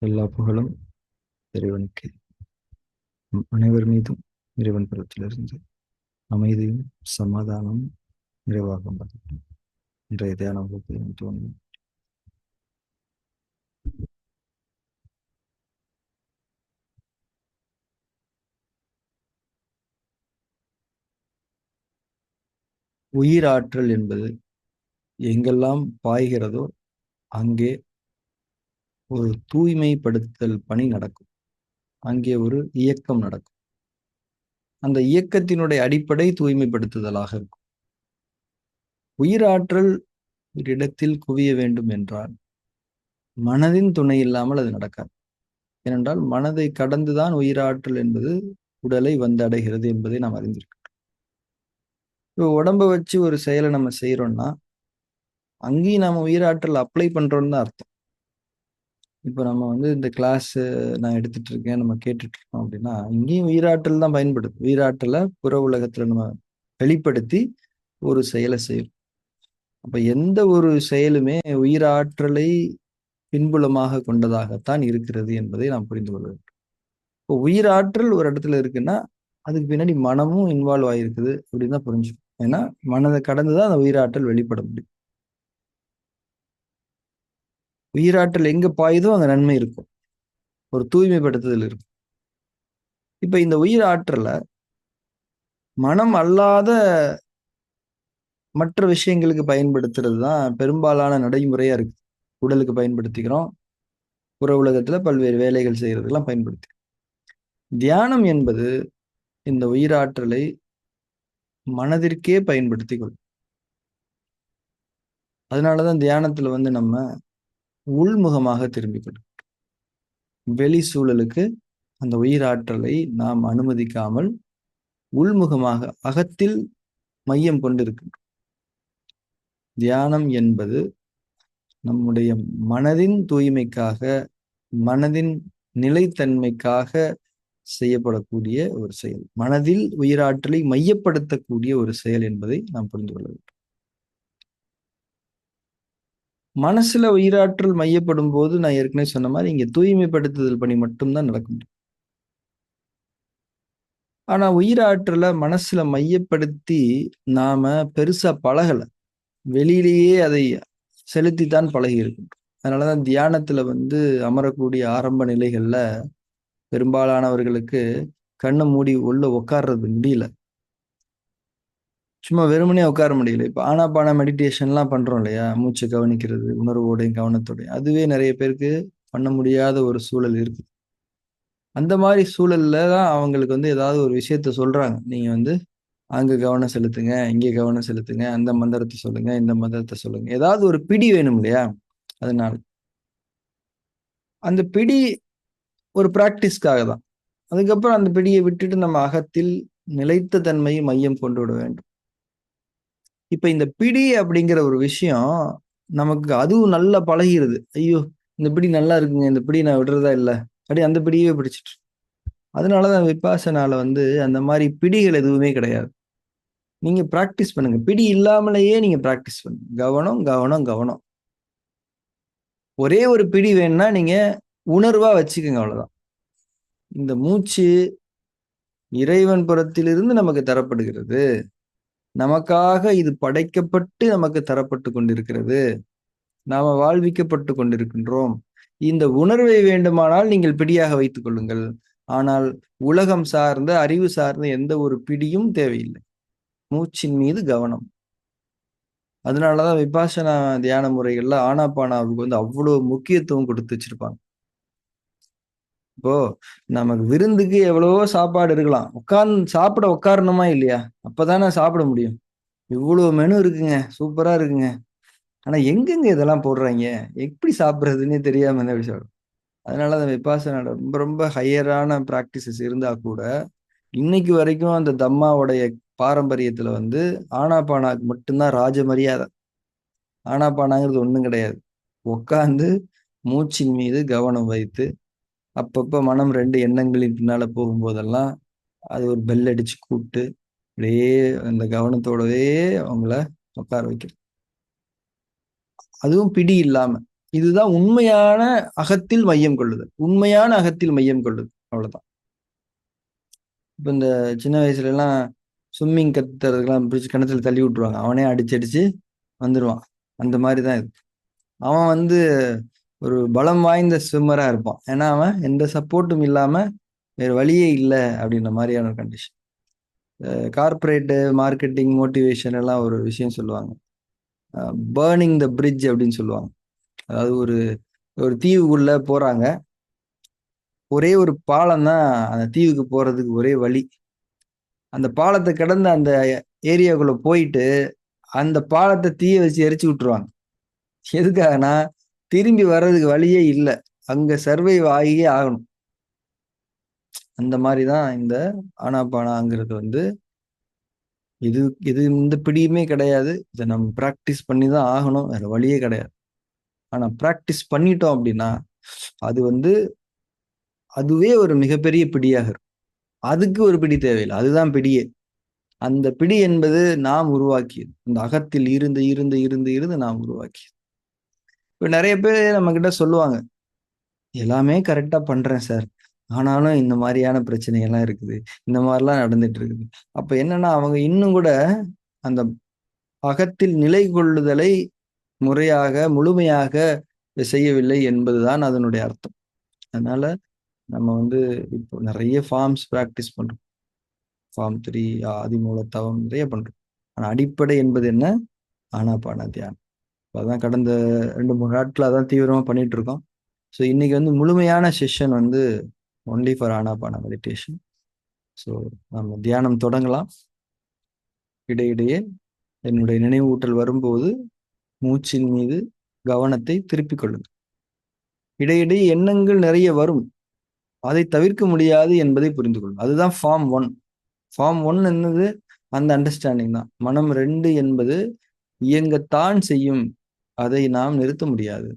எல்லா புகழும் இறைவனுக்கு. அனைவர் மீதும் இறைவன் புறத்திலிருந்து அமைதியும் சமாதானமும் நிறைவாக உண்டாகட்டும். இன்றைய தியான வகுப்பில் தோன்றும் உயிராற்றல் என்பது எங்கெல்லாம் பாய்கிறதோ அங்கே ஒரு தூய்மைப்படுத்தல் பணி நடக்கும். அங்கே ஒரு இயக்கம் நடக்கும். அந்த இயக்கத்தினுடைய அடிப்படை தூய்மைப்படுத்துதலாக இருக்கும். உயிராற்றல் ஒரு இடத்தில் குவிய வேண்டும் என்றால் மனதின் துணை இல்லாமல் அது நடக்காது. ஏனென்றால் மனதை கடந்துதான் உயிராற்றல் என்பது உடலை வந்தடைகிறது என்பதை நாம் அறிந்திருக்கோம். இப்போ உடம்ப வச்சு ஒரு செயலை நம்ம செய்யறோம்னா அங்கேயும் நம்ம உயிராற்றல் அப்ளை பண்றோம்னு தான் அர்த்தம். இப்போ நம்ம வந்து இந்த கிளாஸ் நான் எடுத்துட்டு இருக்கேன், நம்ம கேட்டுட்டு இருக்கோம் அப்படின்னா இங்கேயும் உயிராற்றல் தான் பயன்படுது. உயிராற்றலை புற உலகத்துல நம்ம வெளிப்படுத்தி ஒரு செயலை செய்யும். அப்ப எந்த ஒரு செயலுமே உயிராற்றலை பின்புலமாக கொண்டதாகத்தான் இருக்கிறது என்பதை நாம் புரிந்து கொள்ள வேண்டும். இப்போ உயிராற்றல் ஒரு இடத்துல இருக்குன்னா அதுக்கு பின்னாடி மனமும் இன்வால்வ் ஆகிருக்குது அப்படின்னு தான் புரிஞ்சுக்கணும். ஏன்னா மனதை கடந்துதான் அந்த உயிராற்றல் வெளிப்பட முடியும். உயிராற்றல் எங்க பாயுதோ அங்க நன்மை இருக்கும், ஒரு தூய்மைப்படுத்துதல் இருக்கும். இப்ப இந்த உயிராற்றலை மனம் அல்லாத மற்ற விஷயங்களுக்கு பயன்படுத்துறது தான் பெரும்பாலான நடைமுறையா இருக்கு. உடலுக்கு பயன்படுத்திக்கிறோம், புற உலகத்துல பல்வேறு வேலைகள் செய்யறதுக்கெல்லாம் பயன்படுத்தி. தியானம் என்பது இந்த உயிராற்றலை மனதிற்கே பயன்படுத்திக் கொள்ளும். அதனாலதான் தியானத்துல வந்து நம்ம உள்முகமாக திரும்பிக் கொள்ளும். வெளி சூழலுக்கு அந்த உயிராற்றலை நாம் அனுமதிக்காமல் உள்முகமாக அகத்தில் மையம் கொண்டிருக்கின்றோம். தியானம் என்பது நம்முடைய மனதின் தூய்மைக்காக, மனதின் நிலைத்தன்மைக்காக செய்யப்படக்கூடிய ஒரு செயல். மனதில் உயிராற்றலை மையப்படுத்தக்கூடிய ஒரு செயல் என்பதை நாம் புரிந்து கொள்ள வேண்டும். மனசுல உயிராற்றல் மையப்படும் போது நான் ஏற்கனவே சொன்ன மாதிரி இங்க தூய்மைப்படுத்துதல் பணி மட்டும்தான் நடக்க முடியும். ஆனா உயிராற்றலை மனசுல மையப்படுத்தி நாம பெருசா பழகல, வெளியிலேயே அதை செலுத்தித்தான் பழகி இருக்கின்றோம். அதனாலதான் தியானத்துல வந்து அமரக்கூடிய ஆரம்ப நிலைகள்ல பெரும்பாலானவர்களுக்கு கண்ணை மூடி உள்ள உட்கார்றது முடியல. சும்மா வெறுமனே உட்கார முடியல. இப்ப ஆனாபான மெடிடேஷன்லாம் பண்றோம் இல்லையா, மூச்சை கவனிக்கிறது உணர்வோடையும் கவனத்தோடையும், அதுவே நிறைய பேருக்கு பண்ண முடியாத ஒரு சூழல் இருக்கு. அந்த மாதிரி சூழல்ல தான் அவங்களுக்கு வந்து ஏதாவது ஒரு விஷயத்த சொல்றாங்க, நீங்க வந்து அங்க கவனம் செலுத்துங்க, இங்கே கவனம் செலுத்துங்க, அந்த மந்திரத்தை சொல்லுங்க, இந்த மந்திரத்தை சொல்லுங்க. ஏதாவது ஒரு பிடி வேணும் இல்லையா? அதனால அந்த பிடி ஒரு பிராக்டிஸ்க்காக தான். அதுக்கப்புறம் அந்த பிடியை விட்டுட்டு நம்ம அகத்தில் நிலைத்த தன்மையை மையம் கொண்டு விட வேண்டும். இப்ப இந்த பிடி அப்படிங்கிற ஒரு விஷயம் நமக்கு அதுவும் நல்லா பழகிருது. ஐயோ, இந்த பிடி நல்லா இருக்குங்க, இந்த பிடி நான் விடுறதா இல்ல, அப்படி அந்த பிடியே பிடிச்சிட்டு. அதனாலதான் விபாசனால வந்து அந்த மாதிரி பிடிகள் எதுவுமே கிடையாது. நீங்க பிராக்டிஸ் பண்ணுங்க, பிடி இல்லாமலேயே நீங்க பிராக்டிஸ் பண்ணுங்க. கவனம் கவனம் கவனம். ஒரே ஒரு பிடி வேணும்னா நீங்க உணர்வா வச்சுக்கோங்க, அவ்வளவுதான். இந்த மூச்சு இறைவன் புறத்திலிருந்து நமக்கு தரப்படுகிறது. நமக்காக இது படைக்கப்பட்டு நமக்கு தரப்பட்டு கொண்டிருக்கிறது. நாம வாழ்விக்கப்பட்டு கொண்டிருக்கின்றோம். இந்த உணர்வை வேண்டுமானால் நீங்கள் பிடியாக வைத்துக் கொள்ளுங்கள். ஆனால் உலகம் சார்ந்த, அறிவு சார்ந்த எந்த ஒரு பிடியும் தேவையில்லை. மூச்சின் மீது கவனம். அதனாலதான் விபாசனா தியான முறைகள்ல ஆனாபானாவுக்கு வந்து அவ்வளவு முக்கியத்துவம் கொடுத்து வச்சிருப்பாங்க. இப்போ நமக்கு விருந்துக்கு எவ்வளவோ சாப்பாடு இருக்கலாம், உட்கார்ந்து சாப்பிட உட்காரணுமா இல்லையா? அப்பதானே சாப்பிட முடியும். இவ்வளவு மெனு இருக்குங்க, சூப்பரா இருக்குங்க, ஆனா எங்கெங்க இதெல்லாம் போடுறாங்க, எப்படி சாப்பிடுறதுன்னே தெரியாம என்ன விஷயம். அதனால அந்த விபாசனா ரொம்ப ரொம்ப ஹையரான பிராக்டிசஸ் இருந்தா கூட இன்னைக்கு வரைக்கும் அந்த தம்மாவுடைய பாரம்பரியத்துல வந்து ஆனாபானாக்கு மட்டும்தான் ராஜ மரியாதை. ஆனாபானாங்கிறது ஒண்ணும் கிடையாது. உட்கார்ந்து மூச்சின் மீது கவனம் வைத்து அப்பப்ப மனம் ரெண்டு எண்ணங்களின் பின்னால போகும்போதெல்லாம் அது ஒரு பெல் அடிச்சு கூப்பிட்டு அப்படியே அந்த கவனத்தோடவே அவங்கள உட்கார வைக்கிறது. அதுவும் பிடி இல்லாம. இதுதான் உண்மையான அகத்தில் மையம் கொள்ளுதல். உண்மையான அகத்தில் மையம் கொள்ளுதல். அவ்வளவுதான். இப்ப இந்த சின்ன வயசுல எல்லாம் ஸ்விம்மிங் கத்துறதுக்கெல்லாம் பிடிச்சி கிணத்துல தள்ளி விட்டுருவாங்க. அவனே அடிச்சு அடிச்சு வந்துடுவான். அந்த மாதிரிதான் இது. அவன் வந்து ஒரு பலம் வாய்ந்த ஸ்விம்மரா இருப்பான். ஏன்னா அவன் எந்த சப்போர்ட்டும் இல்லாம வேற வழியே இல்லை அப்படின்ற மாதிரியான ஒரு கண்டிஷன். கார்பரேட் மார்க்கெட்டிங் மோட்டிவேஷன் எல்லாம் ஒரு விஷயம் சொல்லுவாங்க. பேர்னிங் த பிரிட்ஜ் அப்படின்னு சொல்லுவாங்க. அதாவது ஒரு ஒரு தீவுக்குள்ள போறாங்க. ஒரே ஒரு பாலம் தான் அந்த தீவுக்கு போறதுக்கு ஒரே வழி. அந்த பாலத்தை கடந்து அந்த ஏரியாக்குள்ள போயிட்டு அந்த பாலத்தை தீய வச்சு எரிச்சு விட்டுருவாங்க. எதுக்காகனா திரும்பி வர்றதுக்கு வழியே இல்லை. அங்க சர்வைவ் ஆகியே ஆகணும். அந்த மாதிரிதான் இந்த ஆனாபானாங்கிறது வந்து இது இது இந்த பிடியுமே கிடையாது. இதை நம்ம பிராக்டிஸ் பண்ணி தான் ஆகணும். வேற வழியே கிடையாது. ஆனா பிராக்டிஸ் பண்ணிட்டோம் அப்படின்னா அது வந்து அதுவே ஒரு மிகப்பெரிய பிடியாக இருக்கும். அதுக்கு ஒரு பிடி தேவையில்லை. அதுதான் பிடியே. அந்த பிடி என்பது நாம் உருவாக்கியது. இந்த அகத்தில் இருந்து இருந்து இருந்து இருந்து நாம் உருவாக்கியது. இப்ப நிறைய பேர் நம்ம கிட்ட சொல்லுவாங்க, எல்லாமே கரெக்டா பண்றேன் சார், ஆனாலும் இந்த மாதிரியான பிரச்சனைகள்லாம் இருக்குது, இந்த மாதிரிலாம் நடந்துட்டு இருக்குது. அப்ப என்னன்னா அவங்க இன்னும் கூட அந்த அகத்தில் நிலை கொள்ளுதலை முறையாக முழுமையாக செய்யவில்லை என்பதுதான் அதனுடைய அர்த்தம். அதனால நம்ம வந்து இப்போ நிறைய ஃபார்ம்ஸ் பிராக்டிஸ் பண்றோம். ஃபார்ம் 3, ஆதிமூல தவம் நிறைய பண்றோம். ஆனா அடிப்படை என்பது என்ன? ஆனாபான தியானம். அதான் கடந்த 2-3 நாட்கள் அதான் தீவிரமா பண்ணிட்டு இருக்கோம். ஸோ இன்னைக்கு வந்து முழுமையான செஷன் வந்து ஒன்லி ஃபார் ஆனாபான மெடிடேஷன். ஸோ நம்ம தியானம் தொடங்கலாம். இடையிடையே என்னுடைய நினைவூட்டல் வரும்போது மூச்சின் மீது கவனத்தை திருப்பிக் கொள்ளுங்கள். இடையிடையே எண்ணங்கள் நிறைய வரும். அதை தவிர்க்க முடியாது என்பதை புரிந்து கொள்ளும். அதுதான் ஃபார்ம் 1. ஃபார்ம் 1 என்னது? அந்த அண்டர்ஸ்டாண்டிங் தான். மனம் 2 என்பது இயங்கத்தான் செய்யும். அதை நாம் நிறுத்த முடியாது.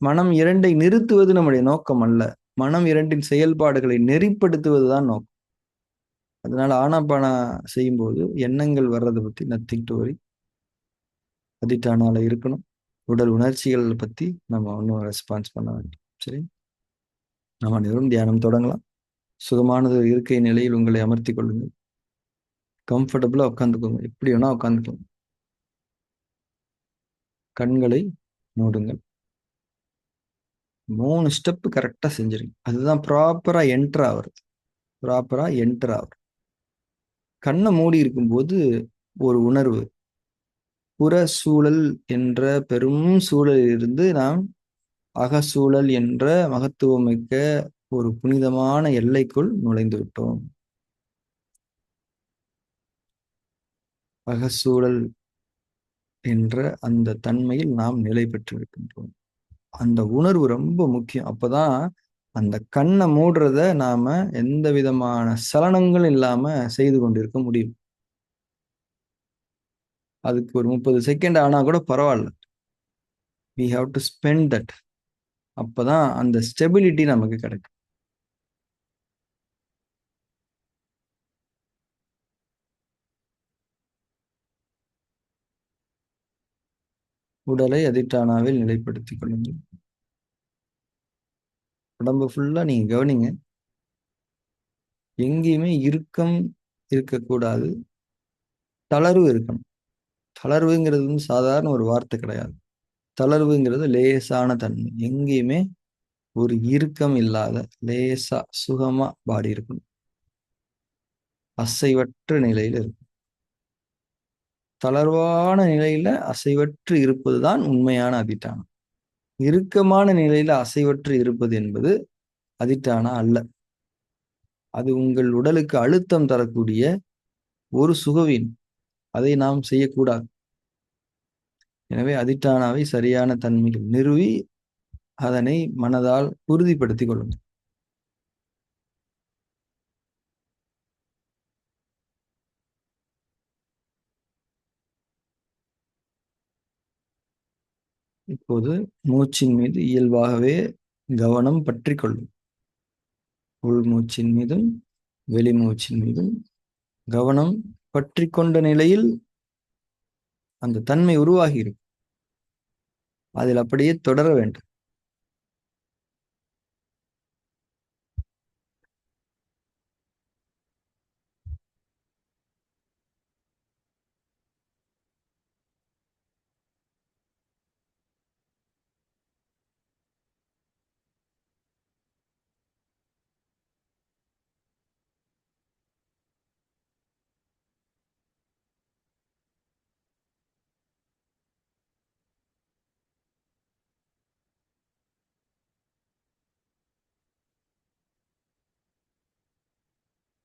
மனம் 2ஐ நிறுத்துவது நம்முடைய நோக்கம் அல்ல. மனம் 2இன் செயல்பாடுகளை நெறிப்படுத்துவதுதான் நோக்கம். அதனால ஆனாபானா செய்யும்போது எண்ணங்கள் வர்றதை பத்தி நத்திங் டு வரி. அதிட்டானால இருக்கணும். உடல் உணர்ச்சிகள் பத்தி நம்ம ஒன்றும் ரெஸ்பான்ஸ் பண்ண வேண்டும். சரி, நம்ம அனைவரும் தியானம் தொடங்கலாம். சுகமானது இருக்கை நிலையில் உங்களை அமர்த்தி கொள்ளுங்கள். கம்ஃபர்டபுளா உட்காந்துக்கோங்க. எப்படி வேணா உட்காந்துக்கோங்க. கண்களை மூடுங்கள். 3 ஸ்டெப் கரெக்டா செஞ்சிருங்க. அதுதான் ப்ராப்பரா என்டர் ஆகுறது. கண்ணை மூடி இருக்கும்போது ஒரு உணர்வு, புற சூழல் என்ற பெரும் சூழலில் இருந்து நாம் அகசூழல் என்ற மகத்துவமிக்க ஒரு புனிதமான எல்லைக்குள் நுழைந்து விட்டோம். அகசூழல் என்ற அந்த தன்மையில் நாம் நிலை பெற்றிருக்கின்றோம். அந்த உணர்வு ரொம்ப முக்கியம். அப்பதான் அந்த கண்ணை மூடுறத நாம எந்த விதமான சலனங்களும் இல்லாம செய்து கொண்டிருக்க முடியும். அதுக்கு ஒரு 30 செகண்ட் ஆனா கூட பரவாயில்ல. we have to spend that. அப்பதான் அந்த ஸ்டெபிலிட்டி நமக்கு கிடைக்கும். உடலை அதிட்டானாவில் நிலைப்படுத்திக் கொள்ளுங்கள். உடம்பு ஃபுல்லா நீங்க கவனிங்க. எங்கேயுமே இறுக்கம் இருக்கக்கூடாது, தளர்வு இருக்கணும். தளர்வுங்கிறது வந்து சாதாரண ஒரு வார்த்தை கிடையாது. தளர்வுங்கிறது லேசான தன்மை. எங்கேயுமே ஒரு இறுக்கம் இல்லாத லேசா சுகமா பாடி இருக்கணும். அசைவற்ற நிலையில இருக்கும். தளர்வான நிலையில அசைவற்று இருப்பதுதான் உண்மையான அதிட்டானம். இறுக்கமான நிலையில அசைவற்று இருப்பது என்பது அதிட்டானா அல்ல. அது உங்கள் உடலுக்கு அழுத்தம் தரக்கூடிய ஒரு சுகவீன். அதை நாம் செய்யக்கூடாது. எனவே அதிட்டானாவை சரியான தன்மையில் நிறுவி அதனை மனதால் உறுதிப்படுத்திக் கொள்ளுங்கள். இப்போது மூச்சின் மீது இயல்பாகவே கவனம் பற்றி கொள்ளும். உள்மூச்சின் மீதும் வெளிமூச்சின் மீதும் கவனம் பற்றி கொண்ட நிலையில் அந்த தன்மை உருவாகி இருக்கும். அதில் அப்படியே தொடர வேண்டும்.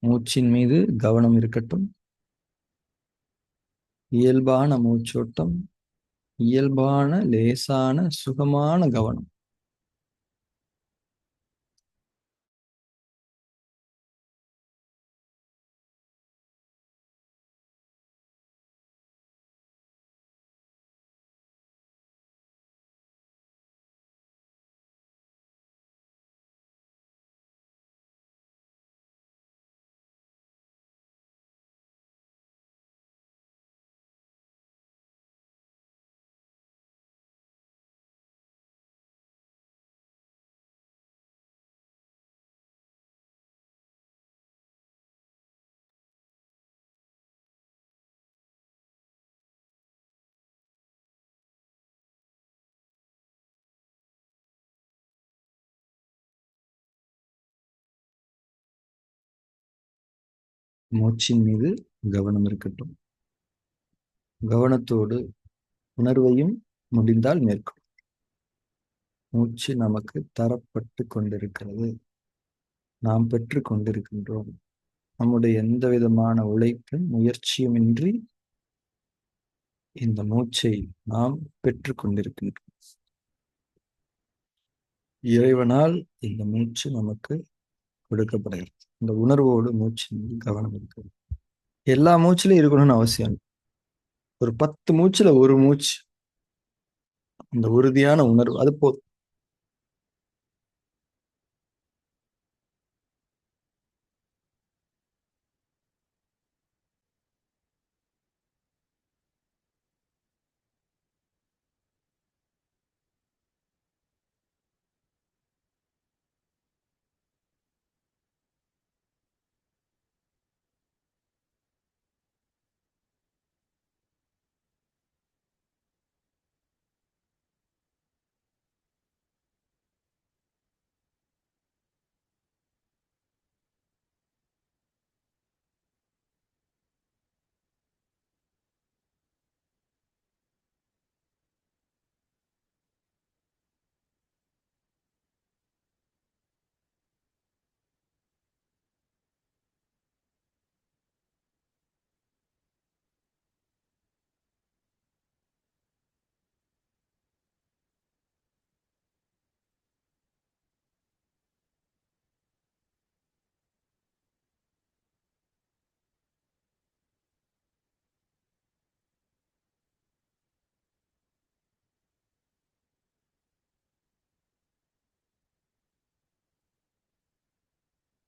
மூச்சின் மீது கவனம் இருக்கட்டும். இயல்பான மூச்சோட்டம், இயல்பான லேசான சுகமான கவனம். மூச்சின் மீது கவனம் இருக்கட்டும். கவனத்தோடு உணர்வையும் முடிந்தால் மேற்கொள். மூச்சு நமக்கு தரப்பட்டு கொண்டிருக்கிறது. நாம் பெற்று கொண்டிருக்கின்றோம். நம்முடைய எந்த விதமான உழைப்பும் முயற்சியுமின்றி இந்த மூச்சை நாம் பெற்று கொண்டிருக்கின்றோம். இறைவனால் இந்த மூச்சு நமக்கு கொடுக்கப்படுகிறது. இந்த உணர்வோடு மூச்சின் கவனம் இருக்கிறது. எல்லா மூச்சிலும் இருக்கணும்னு அவசியம் இல்லை. ஒரு 10 மூச்சுல ஒரு மூச்சு, அந்த உறுதியான உணர்வு, அது போதும்.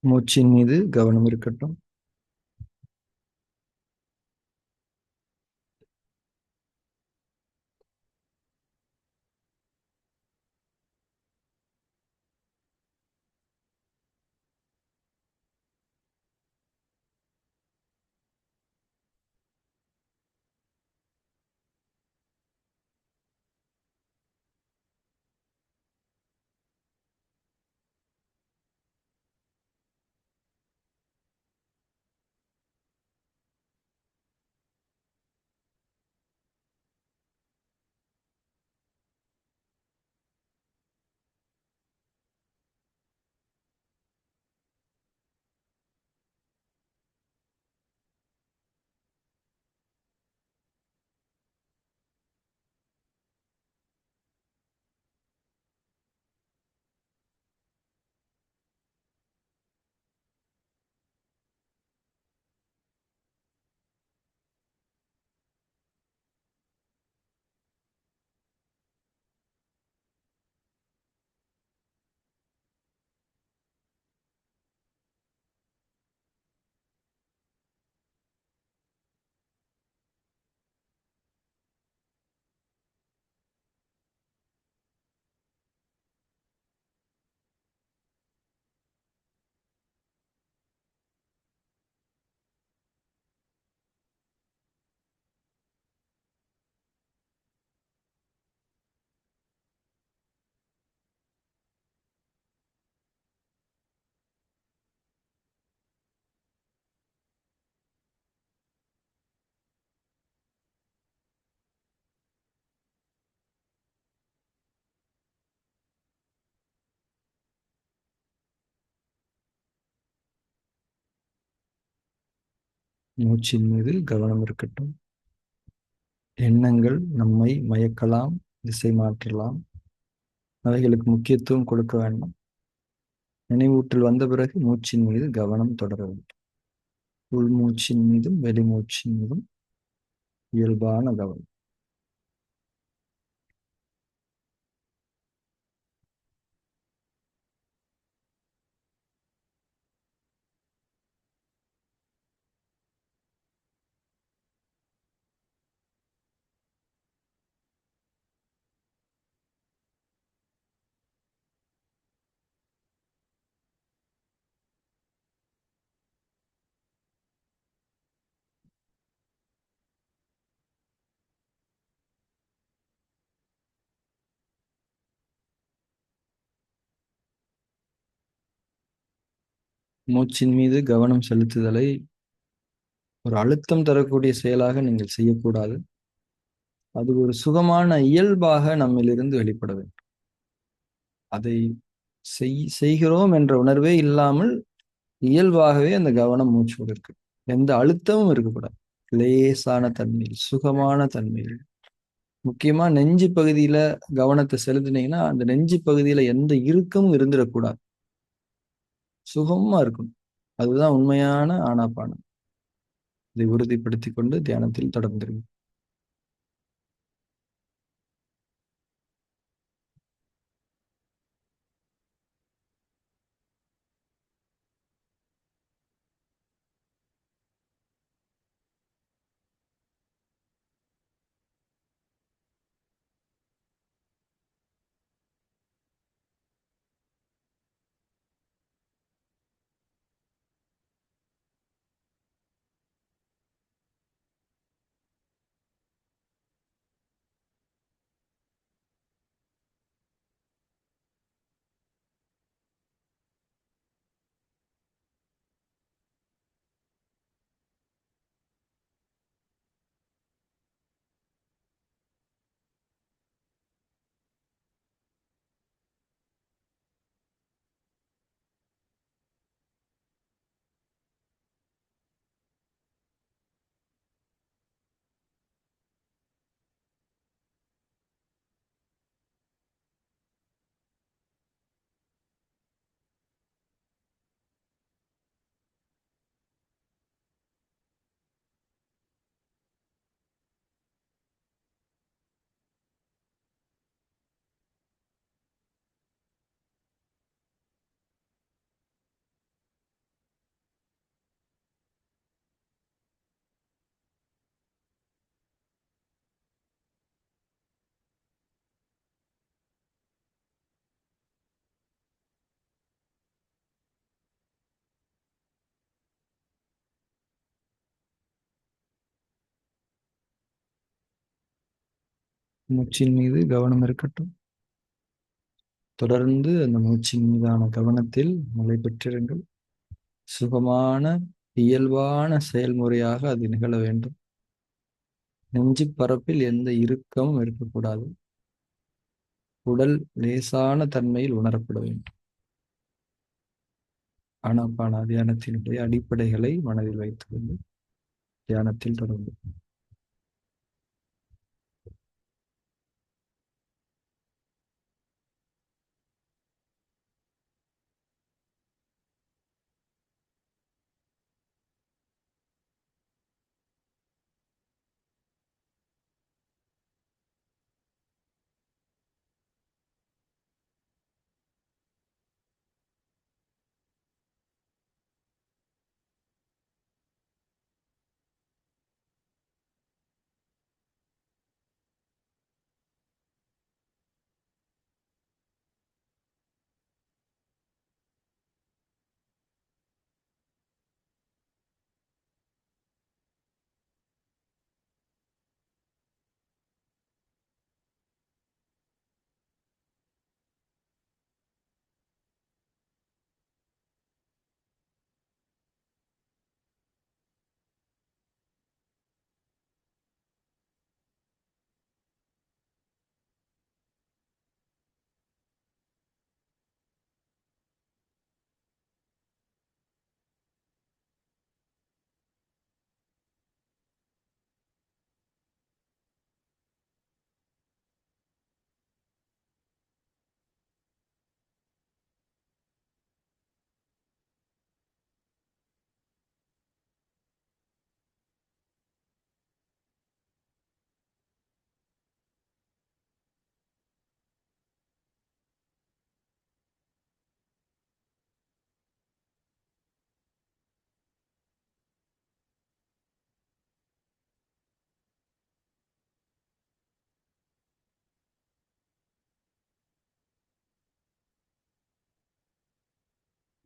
மூச்சின் மீது கவனம் இருக்கட்டும். மூச்சின் மீது கவனம் இருக்கட்டும். எண்ணங்கள் நம்மை மயக்கலாம், திசை மாற்றலாம். அவைகளுக்கு முக்கியத்துவம் கொடுக்க வேண்டாம். நினைவூட்டல் வந்த பிறகு மூச்சின் மீது கவனம் தொடர வேண்டும். உள்மூச்சின் மீதும் வெளிமூச்சின் மீதும் இயல்பான கவனம். மூச்சின் மீது கவனம் செலுத்துதலை ஒரு அழுத்தம் தரக்கூடிய செயலாக நீங்கள் செய்யக்கூடாது. அது ஒரு சுகமான இயல்பாக நம்மிலிருந்து வெளிப்பட வேண்டும். அதை செய்கிறோம் என்ற உணர்வே இல்லாமல் இயல்பாகவே அந்த கவனம் மூச்சோடு இருக்கு. எந்த அழுத்தமும் இருக்கக்கூடாது. லேசான தன்மையில், சுகமான தன்மையில். முக்கியமா நெஞ்சு பகுதியில கவனத்தை செலுத்தினீங்கன்னா அந்த நெஞ்சு பகுதியில எந்த இறுக்கமும் இருந்துடக்கூடாது. சுகமா இருக்கணும். அதுதான் உண்மையான ஆனாபானம். இதை உறுதிப்படுத்திக் கொண்டு தியானத்தில் தொடர்ந்துருங்க. மூச்சின் மீது கவனம் இருக்கட்டும். தொடர்ந்து அந்த மூச்சின் மீதான கவனத்தில் நிலை பெற்றிருங்கள். சுகமான இயல்பான செயல்முறையாக அது நிகழ வேண்டும். நெஞ்சு பரப்பில் எந்த இறுக்கமும் இருக்கக்கூடாது. உடல் லேசான தன்மையில் உணரப்பட வேண்டும். ஆனாபான தியானத்தினுடைய அடிப்படைகளை மனதில் வைத்துக்கொண்டு தியானத்தில் தொடர்ந்து.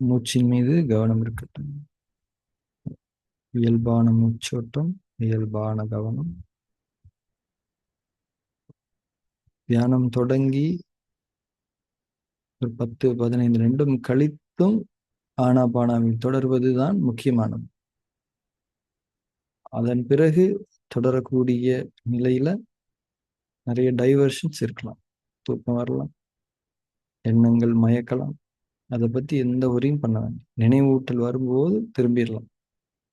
மூச்சின் மீது கவனம் இருக்கட்டும். இயல்பான மூச்சோட்டம், இயல்பான கவனம். தியானம் தொடங்கி ஒரு 10-15 நிமிடம் கழித்தும் ஆனாபானாவில் தொடர்வதுதான் முக்கியமானது. அதன் பிறகு தொடரக்கூடிய நிலையில நிறைய டைவர்ஷன்ஸ் இருக்கலாம். தூக்கம் வரலாம், எண்ணங்கள் மயக்கலாம். அதை பத்தி எந்த உரையும் பண்ண வேண்டாம். நினைவூட்டல் வரும்போது திரும்பிடலாம்.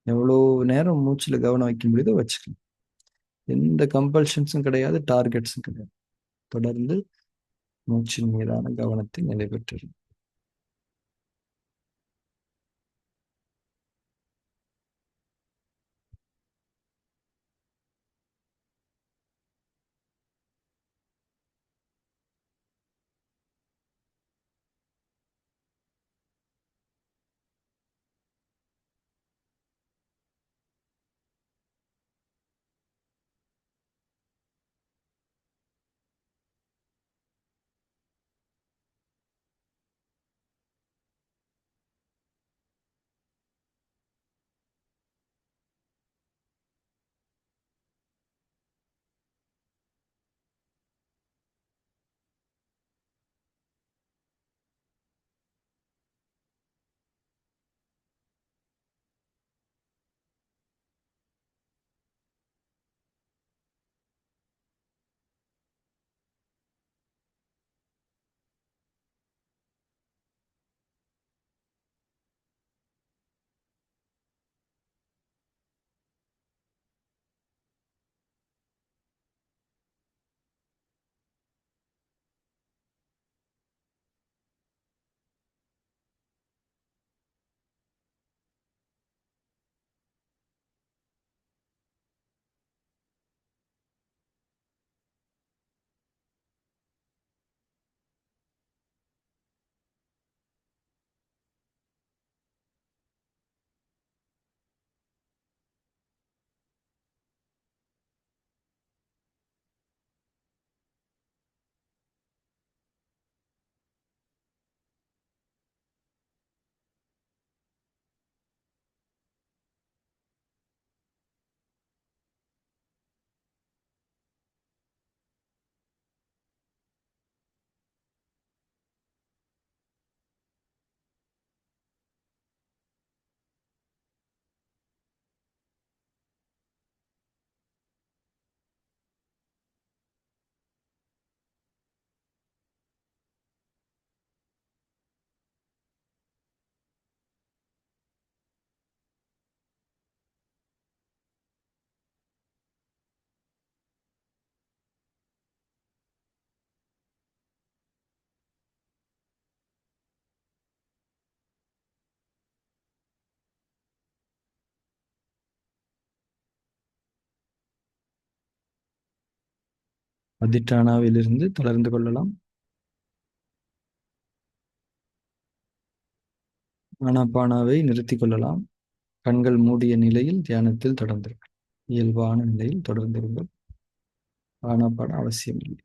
எவ்வளோ நேரம் மூச்சுல கவனம் வைக்க முடியுதோ வச்சுக்கலாம். எந்த கம்பல்ஷன்ஸும் கிடையாது, டார்கெட்ஸும் கிடையாது. தொடர்ந்து மூச்சின் மீதான கவனத்தை நிலை பெற்றிருக்கும். அதிஷ்டானாவிலிருந்து தொடர்ந்து கொள்ளலாம். ஆனாபானாவை நிறுத்திக் கொள்ளலாம். கண்கள் மூடிய நிலையில் தியானத்தில் தொடர்ந்திருக்கும். இயல்பான நிலையில் தொடர்ந்திருங்கள். ஆனாபான அவசியம் இல்லை.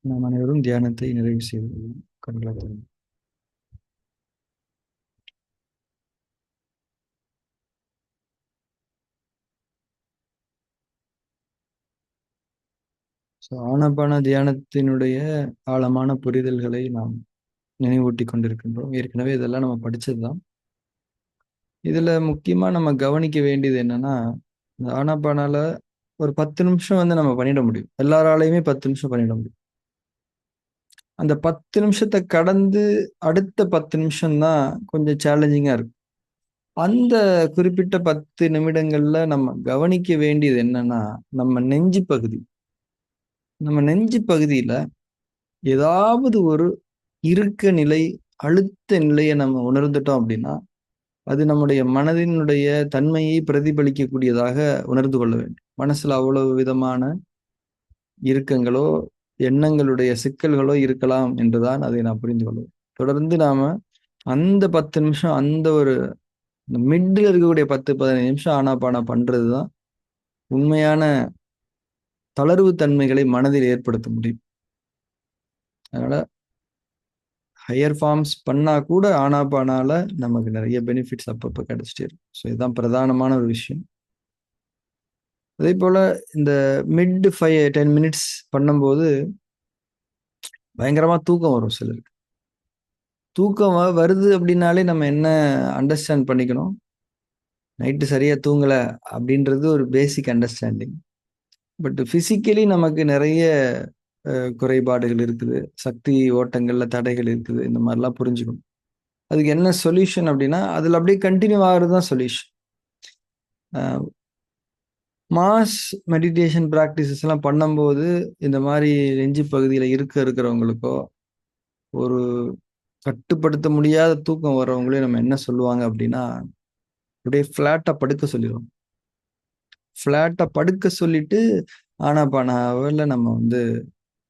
நாம் அனைவரும் தியானத்தை நிறைவு செய்து கொள்வோம். கண்களை திறந்து. ஆனாபான தியானத்தினுடைய ஆழமான புரிதல்களை நாம் நினைவூட்டி கொண்டிருக்கின்றோம். ஏற்கனவே இதெல்லாம் நம்ம படிச்சதுதான். இதுல முக்கியமா நம்ம கவனிக்க வேண்டியது என்னன்னா, இந்த ஆனாபானால ஒரு 10 நிமிஷம் வந்து நம்ம பண்ணிட முடியும். எல்லாராலயுமே 10 நிமிஷம் பண்ணிட முடியும். அந்த 10 நிமிஷத்த கடந்து அடுத்த 10 நிமிஷம் தான் கொஞ்சம் சேலஞ்சிங்கா இருக்கும். அந்த குறிப்பிட்ட 10 நிமிடங்கள்ல நம்ம கவனிக்க வேண்டியது என்னன்னா, நம்ம நெஞ்சு பகுதி. நம்ம நெஞ்சு பகுதியில ஏதாவது ஒரு இறுக்க நிலை, அழுத்த நிலைய நம்ம உணர்ந்துட்டோம் அப்படின்னா, அது நம்முடைய மனதினுடைய தன்மையை பிரதிபலிக்கக்கூடியதாக உணர்ந்து கொள்ள வேண்டும். மனசுல அவ்வளவு விதமான இறுக்கங்களோ, எண்ணங்களுடைய சிக்கல்களோ இருக்கலாம் என்றுதான் அதை நான் புரிந்து கொள்வேன். தொடர்ந்து நாம அந்த 10 நிமிஷம் அந்த ஒரு மிட்ல இருக்கக்கூடிய 10, 15 நிமிஷம் ஆனாபானா பண்றது தான் உண்மையான தளர்வு தன்மைகளை மனதில் ஏற்படுத்த முடியும். அதனால ஹையர் ஃபார்ம்ஸ் பண்ணா கூட ஆனாபானால நமக்கு நிறைய பெனிஃபிட்ஸ் அப்பப்ப கிடைச்சிட்டே இருக்கும். ஸோ இதுதான் பிரதானமான ஒரு விஷயம். அதே போல இந்த மிட் 10 மினிட்ஸ் பண்ணும்போது பயங்கரமா தூக்கம் வரும் சிலருக்கு. தூக்கம் வருது அப்படின்னாலே நம்ம என்ன அண்டர்ஸ்டாண்ட் பண்ணிக்கணும், நைட்டு சரியா தூங்கல அப்படின்றது ஒரு பேசிக் அண்டர்ஸ்டாண்டிங். பட் பிசிக்கலி நமக்கு நிறைய குறைபாடுகள் இருக்குது, சக்தி ஓட்டங்கள்ல தடைகள் இருக்குது, இந்த மாதிரிலாம் புரிஞ்சுக்கணும். அதுக்கு என்ன சொல்யூஷன் அப்படின்னா, அதுல அப்படியே கண்டினியூ ஆகுறது தான் சொல்யூஷன். மாஸ் மெடிடேஷன் ப்ராக்டிசஸ் எல்லாம் பண்ணும்போது இந்த மாதிரி நெஞ்சு பகுதியில் இருக்கிறவங்களுக்கோ ஒரு கட்டுப்படுத்த முடியாத தூக்கம் வர்றவங்களே நம்ம என்ன சொல்லுவாங்க அப்படின்னா, அப்படியே ஃப்ளாட்டா படுக்க சொல்லிடுவோம். ஃப்ளாட்டா படுக்க சொல்லிட்டு ஆனாபானாவில் நம்ம வந்து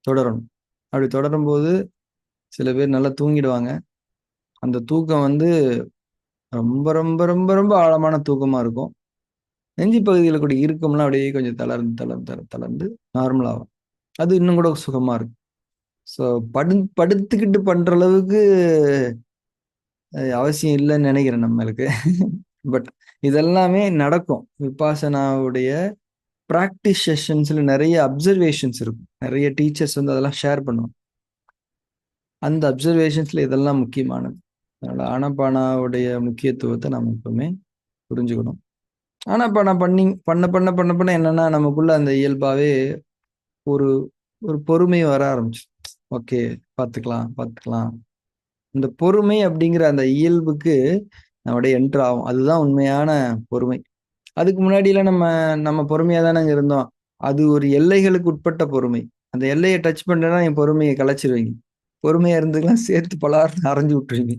தொடரணும். அப்படி தொடரும்போது சில பேர் நல்லா தூங்கிடுவாங்க. அந்த தூக்கம் வந்து ரொம்ப ரொம்ப ரொம்ப ரொம்ப ஆழமான தூக்கமா இருக்கும். நெஞ்சு பகுதியில் கூட இறுக்கம்லாம் அப்படியே கொஞ்சம் தளர்ந்து நார்மலாகும். அது இன்னும் கூட சுகமா இருக்கும். ஸோ படுத்துக்கிட்டு பண்ற அளவுக்கு அவசியம் இல்லைன்னு நினைக்கிறேன் நம்மளுக்கு. பட் இதெல்லாமே நடக்கும். விபாசனாவுடைய பிராக்டிஸ் செஷன்ஸ்ல நிறைய அப்சர்வேஷன்ஸ் இருக்கும். நிறைய டீச்சர்ஸ் வந்து அதெல்லாம் ஷேர் பண்ணுவாங்க. அந்த அப்சர்வேஷன்ஸ்ல இதெல்லாம் முக்கியமானது. அதனால ஆனாபானாவுடைய முக்கியத்துவத்தை நம்ம எப்பவுமே புரிஞ்சுக்கணும். ஆனாபானா பண்ண என்னன்னா நமக்குள்ள அந்த இயல்பாவே ஒரு ஒரு பொறுமை வர ஆரம்பிச்சு. ஓகே, பார்த்துக்கலாம். இந்த பொறுமை அப்படிங்கிற அந்த இயல்புக்கு நம்முடைய என்டர் ஆகும். அதுதான் உண்மையான பொறுமை. அதுக்கு முன்னாடியெல்லாம் நம்ம நம்ம பொறுமையா தானங்க இருந்தோம். அது ஒரு எல்லைகளுக்கு உட்பட்ட பொறுமை. அந்த எல்லையை டச் பண்ணா என் பொறுமையை கலைச்சிருவீங்க. பொறுமையா இருந்துக்கலாம் சேர்த்து பலார்னு அரைஞ்சு விட்டுருவீங்க.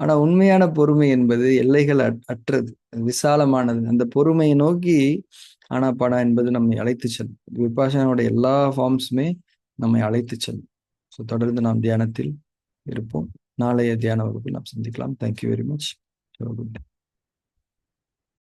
ஆனா உண்மையான பொறுமை என்பது எல்லைகள் அற்றது, விசாலமானது. அந்த பொறுமையை நோக்கி ஆனாபானா என்பது நம்மை அழைத்து செல்லும். விபாசனாவோட எல்லா ஃபார்ம்ஸுமே நம்மை அழைத்து செல்லும். ஸோ தொடர்ந்து நாம் தியானத்தில் இருப்போம். நாளைய தியான வகுப்பில் நாம் சந்திக்கலாம். Thank you very much.